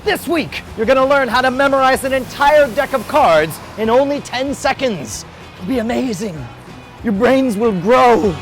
This week, you're gonna learn how to memorize an entire deck of cards in only 10 seconds. It'll be amazing. Your brains will grow.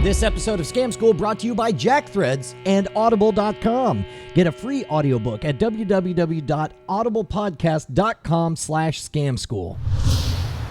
This episode of Scam School brought to you by JackThreads and Audible.com. Get a free audiobook at www.audiblepodcast.com/scamschool.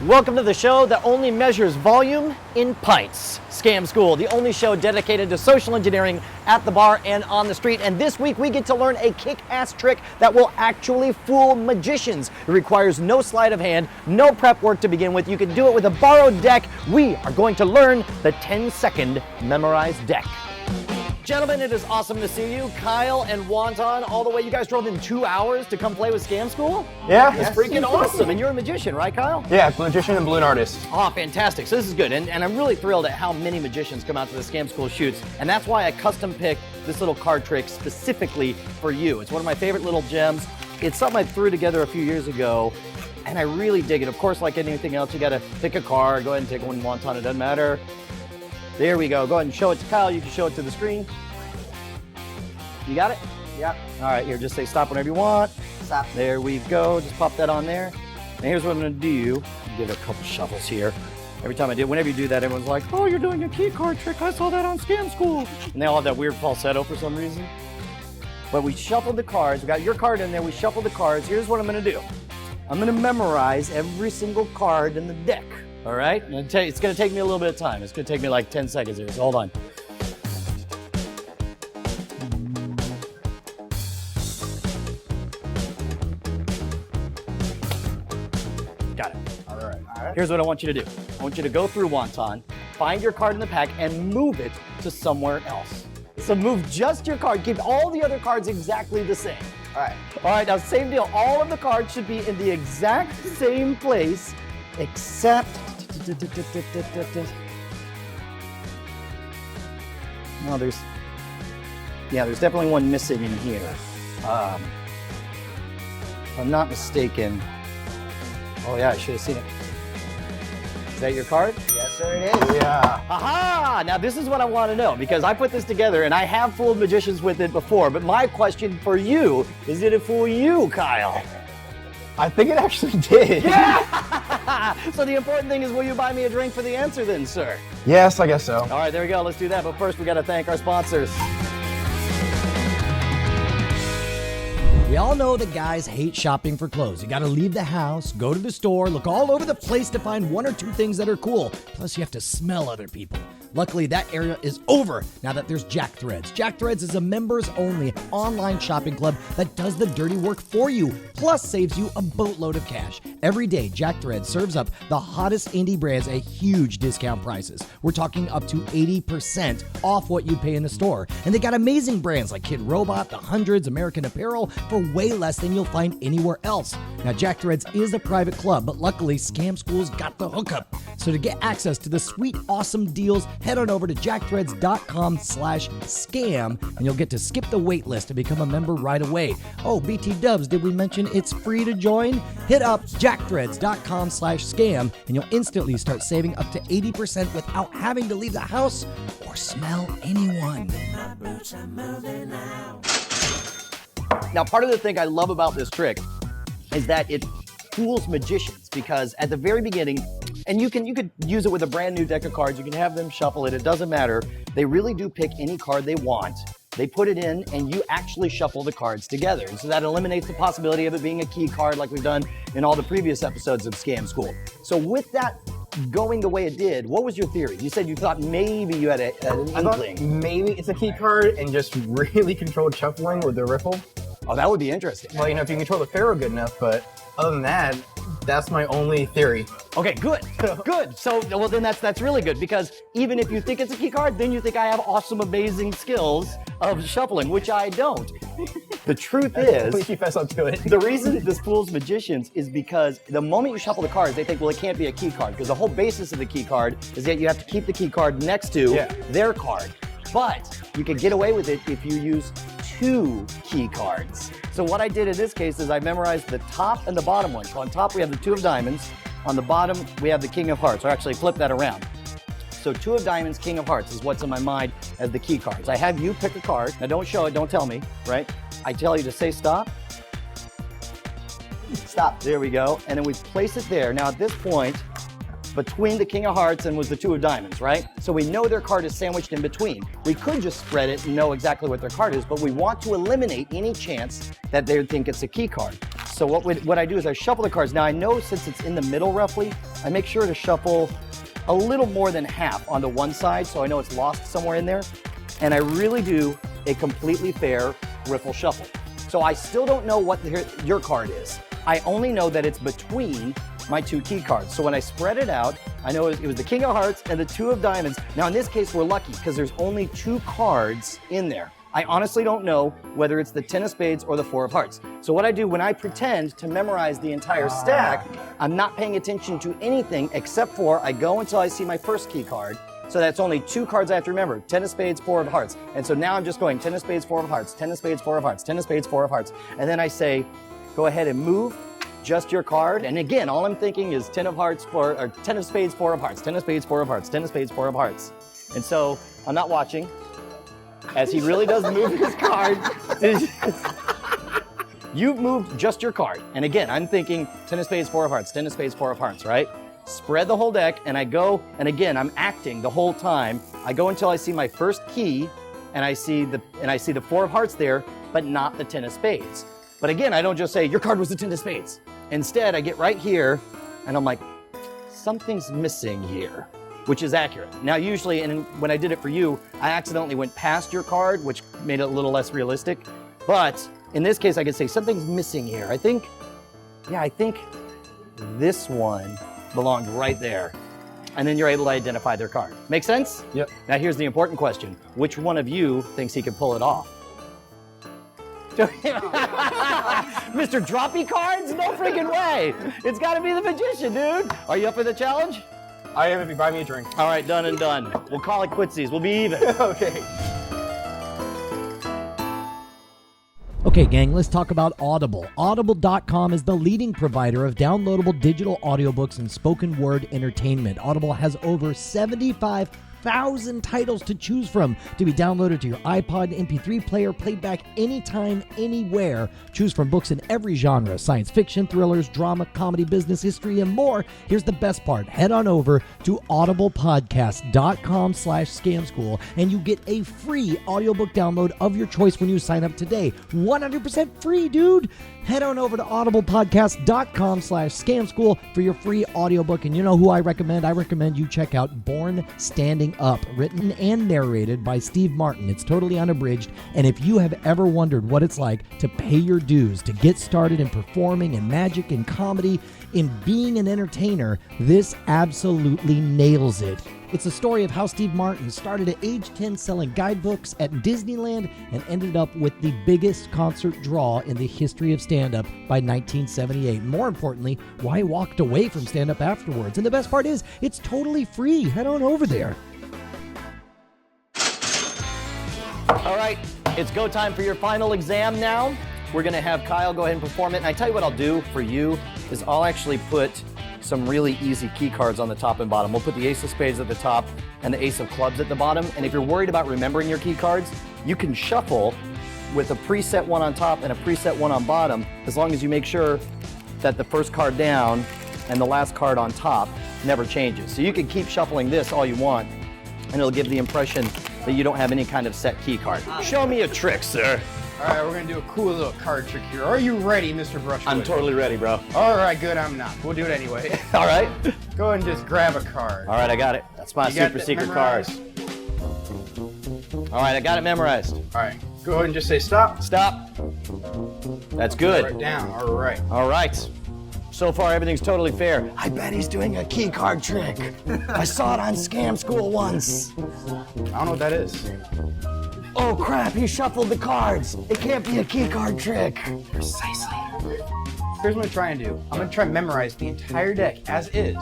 Welcome to the show that only measures volume in pints. Scam School, the only show dedicated to social engineering at the bar and on the street. And this week we get to learn a kick-ass trick that will actually fool magicians. It requires no sleight of hand, no prep work to begin with. You can do it with a borrowed deck. We are going to learn the 10-second memorized deck. Gentlemen, it is awesome to see you. Kyle and Wonton, all the way. You guys drove in 2 hours to come play with Scam School? Yeah. It's freaking awesome. And you're a magician, right, Kyle? Yeah, magician and balloon artist. Oh, fantastic. So this is good. And I'm really thrilled at how many magicians come out to the Scam School shoots. And that's why I custom picked this little card trick specifically for you. It's one of my favorite little gems. It's something I threw together a few years ago, and I really dig it. Of course, like anything else, you got to pick a card. Go ahead and take one, Wonton. It doesn't matter. There we go. Go ahead and show it to Kyle. You can show it to the screen. You got it? Yeah. All right, here, just say stop whenever you want. Stop. There we go. Just pop that on there. And here's what I'm gonna do. Give it a couple shuffles here. Every time I do, whenever you do that, everyone's like, oh, you're doing a key card trick. I saw that on Scam School. And they all have that weird falsetto for some reason. But we shuffled the cards. We got your card in there. We shuffled the cards. Here's what I'm gonna do. I'm gonna memorize every single card in the deck. All right? It's gonna take me a little bit of time. It's gonna take me like 10 seconds here, so hold on. Got it. All right. Here's what I want you to do. I want you to go through Wonton, find your card in the pack, and move it to somewhere else. So move just your card. Keep all the other cards exactly the same. All right. All right, now same deal. All of the cards should be in the exact same place, except... No, there's definitely one missing in here. If I'm not mistaken. Oh yeah, I should have seen it. Is that your card? Yes, sir, it is. Yeah. Aha! Now this is what I want to know, because I put this together and I have fooled magicians with it before, but my question for you is, did it fool you, Kyle? I think it actually did. Yeah! So the important thing is, will you buy me a drink for the answer then, sir? Yes, I guess so. All right, there we go. Let's do that. But first, we got to thank our sponsors. We all know that guys hate shopping for clothes. You got to leave the house, go to the store, look all over the place to find one or two things that are cool. Plus, you have to smell other people. Luckily, that era is over now that there's JackThreads. JackThreads is a members-only online shopping club that does the dirty work for you, plus saves you a boatload of cash. Every day, JackThreads serves up the hottest indie brands at huge discount prices. We're talking up to 80% off what you pay in the store. And they got amazing brands like Kid Robot, The Hundreds, American Apparel for way less than you'll find anywhere else. Now, JackThreads is a private club, but luckily, Scam School's got the hookup. So to get access to the sweet, awesome deals, head on over to jackthreads.com/scam and you'll get to skip the wait list to become a member right away. Oh, BT Dubs, did we mention it's free to join? Hit up jackthreads.com/scam and you'll instantly start saving up to 80% without having to leave the house or smell anyone. Now, part of the thing I love about this trick is that it fools magicians, because at the very beginning, and you could use it with a brand new deck of cards. You can have them shuffle it. It doesn't matter. They really do pick any card they want. They put it in, and you actually shuffle the cards together. And so that eliminates the possibility of it being a key card like we've done in all the previous episodes of Scam School. So with that going the way it did, what was your theory? You said you thought maybe you had an I thought inkling. maybe it's a key card and just really controlled shuffling with the riffle. Oh, that would be interesting. Well, if you control the pharaoh good enough, but other than that, that's my only theory. Okay, good, good. So, well, then that's really good, because even if you think it's a key card, then you think I have awesome, amazing skills of shuffling, which I don't. The truth is, Please you fess up to it. the reason this fools magicians is because the moment you shuffle the cards, they think, well, it can't be a key card, because the whole basis of the key card is that you have to keep the key card next to their card. But you can get away with it if you use 2 key cards. So what I did in this case is I memorized the top and the bottom one. So on top we have the 2 of diamonds. On the bottom we have the king of hearts, or actually flip that around. So 2 of diamonds, king of hearts is what's in my mind as the key cards. I have you pick a card. Now don't show it, don't tell me, right? I tell you to say stop. Stop, there we go. And then we place it there. Now at this point, between the king of hearts and was the 2 of diamonds, right? So we know their card is sandwiched in between. We could just spread it and know exactly what their card is, but we want to eliminate any chance that they would think it's a key card. So what I do is I shuffle the cards. Now I know since it's in the middle roughly, I make sure to shuffle a little more than half onto one side so I know it's lost somewhere in there. And I really do a completely fair riffle shuffle. So I still don't know what your card is. I only know that it's between my 2 key cards. So when I spread it out, I know it was the king of hearts and the 2 of diamonds. Now in this case, we're lucky because there's only 2 cards in there. I honestly don't know whether it's the 10 of spades or the 4 of hearts. So what I do when I pretend to memorize the entire stack, I'm not paying attention to anything except for I go until I see my first key card. So that's only 2 cards I have to remember, 10 of spades, 4 of hearts. And so now I'm just going 10 of spades, 4 of hearts, 10 of spades, 4 of hearts, 10 of spades, 4 of hearts. And then I say, go ahead and move just your card. And again, all I'm thinking is 10 of hearts, or 10 of spades, 4 of hearts, 10 of spades, 4 of hearts, 10 of spades, 4 of hearts. And so I'm not watching as he really does move his card. You've moved just your card. And again, I'm thinking 10 of spades, 4 of hearts, 10 of spades, 4 of hearts, right? Spread the whole deck and I go, and again, I'm acting the whole time. I go until I see my first key and I see the 4 of hearts there, but not the 10 of spades. But again, I don't just say, your card was the 10 of spades. Instead, I get right here and I'm like, something's missing here, which is accurate. Now, usually, and when I did it for you, I accidentally went past your card, which made it a little less realistic. But in this case, I could say something's missing here. I think this one belonged right there. And then you're able to identify their card. Make sense? Yep. Now here's the important question. Which one of you thinks he can pull it off? Mr. Droppy Cards? No freaking way. It's gotta be the magician, dude. Are you up for the challenge? I am if you buy me a drink. All right, done and done. We'll call it quitsies. We'll be even. Okay. Okay, gang, let's talk about Audible. Audible.com is the leading provider of downloadable digital audiobooks and spoken word entertainment. Audible has over 75,000 titles to choose from to be downloaded to your iPod, MP3 player, played back anytime, anywhere. Choose from books in every genre: science fiction, thrillers, drama, comedy, business, history, and more. Here's the best part. Head on over to audiblepodcast.com/scamschool and you get a free audiobook download of your choice when you sign up today. 100% free, dude. Head on over to audiblepodcast.com/scamschool for your free audiobook. And you know who I recommend? I recommend you check out Born Standing Up, written and narrated by Steve Martin. It's totally unabridged. And if you have ever wondered what it's like to pay your dues, to get started in performing in magic and comedy, in being an entertainer, this absolutely nails it. It's a story of how Steve Martin started at age 10 selling guidebooks at Disneyland and ended up with the biggest concert draw in the history of stand-up by 1978. More importantly, why he walked away from stand-up afterwards. And the best part is, it's totally free. Head on over there. All right, it's go time for your final exam now. We're gonna have Kyle go ahead and perform it. And I tell you what I'll do for you is I'll actually put some really easy key cards on the top and bottom. We'll put the ace of spades at the top and the ace of clubs at the bottom. And if you're worried about remembering your key cards, you can shuffle with a preset one on top and a preset one on bottom, as long as you make sure that the first card down and the last card on top never changes. So you can keep shuffling this all you want, and it'll give the impression that you don't have any kind of set key card. Show me a trick, sir. All right, we're gonna do a cool little card trick here. Are you ready, Mr. Brushwood? I'm totally ready, bro. All right, good, I'm not. We'll do it anyway. All right. Go ahead and just grab a card. All right, I got it. That's my You got super that secret card. memorized? All right, I got it memorized. All right, go ahead and just say stop. Stop. That's Write good. down, all right. All right. So far, everything's totally fair. I bet he's doing a key card trick. I saw it on Scam School once. I don't know what that is. Oh crap, he shuffled the cards. It can't be a key card trick. Precisely. Here's what I'm gonna try and do. I'm gonna try and memorize the entire deck as is.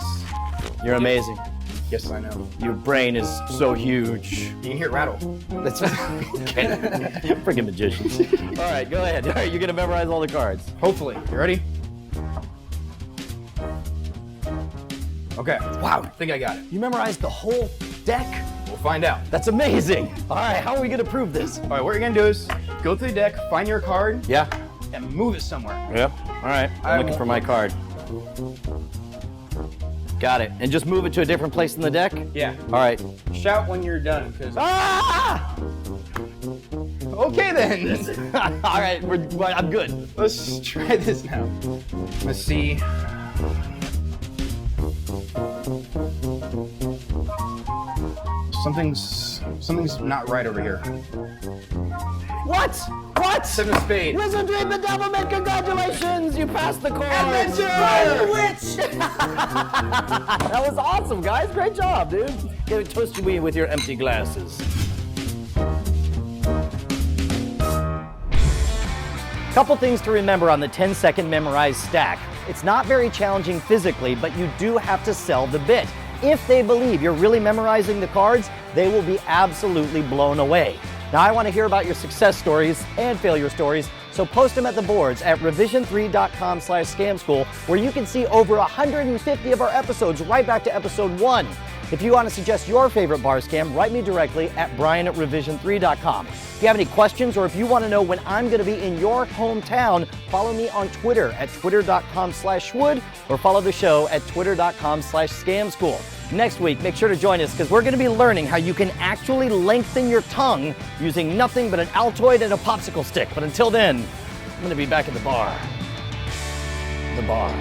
You're amazing. Yes, I know. Your brain is so huge. You can hear it rattle. That's freaking magicians. All right, go ahead. All right, you're gonna memorize all the cards. Hopefully. You ready? Okay. Wow, I think I got it. You memorized the whole deck? We'll find out. That's amazing. All right, how are we gonna prove this? All right, what you're gonna do is go through the deck, find your card, Yeah. and move it somewhere. Yep. All right. I'm looking for my card. Got it. And just move it to a different place in the deck? Yeah. All right. Shout when you're done, because. Ah! Okay then. All right, I'm good. Let's try this now. Let's see. Something's not right over here. What? What? 7 of spades. Wizardry bedevilment, congratulations! You passed the course! Adventure! Witch! That was awesome, guys. Great job, dude. Get it twisted with your empty glasses. Couple things to remember on the 10-second memorize stack. It's not very challenging physically, but you do have to sell the bit. If they believe you're really memorizing the cards, they will be absolutely blown away. Now, I want to hear about your success stories and failure stories, so post them at the boards at revision3.com/scamschool, where you can see over 150 of our episodes right back to episode 1. If you want to suggest your favorite bar scam, write me directly at brian@revision3.com. If you have any questions or if you want to know when I'm going to be in your hometown, follow me on Twitter at twitter.com/schwood or follow the show at twitter.com/scamschool. Next week, make sure to join us because we're going to be learning how you can actually lengthen your tongue using nothing but an Altoid and a popsicle stick. But until then, I'm going to be back at the bar. The bar.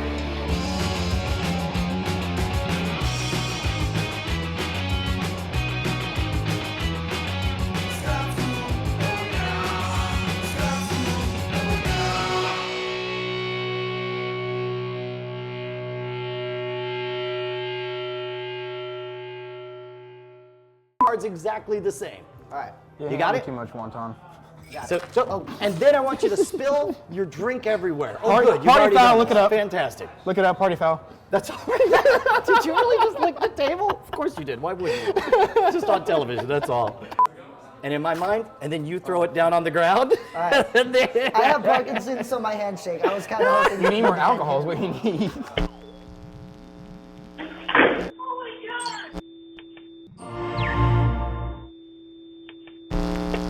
Cards exactly the same. All right, you got it? Too much wonton. And then I want you to spill your drink everywhere. Oh, Party- good. You've party already foul, done look that. it up. Fantastic. Look it up, party foul. That's all right. Did you really just lick the table? Of course you did. Why wouldn't you? Just on television, that's all. And in my mind, and then you throw it down on the ground. All right. I have Parkinson's, so my hands shake. I was kind of hoping You need more alcohol is what you need.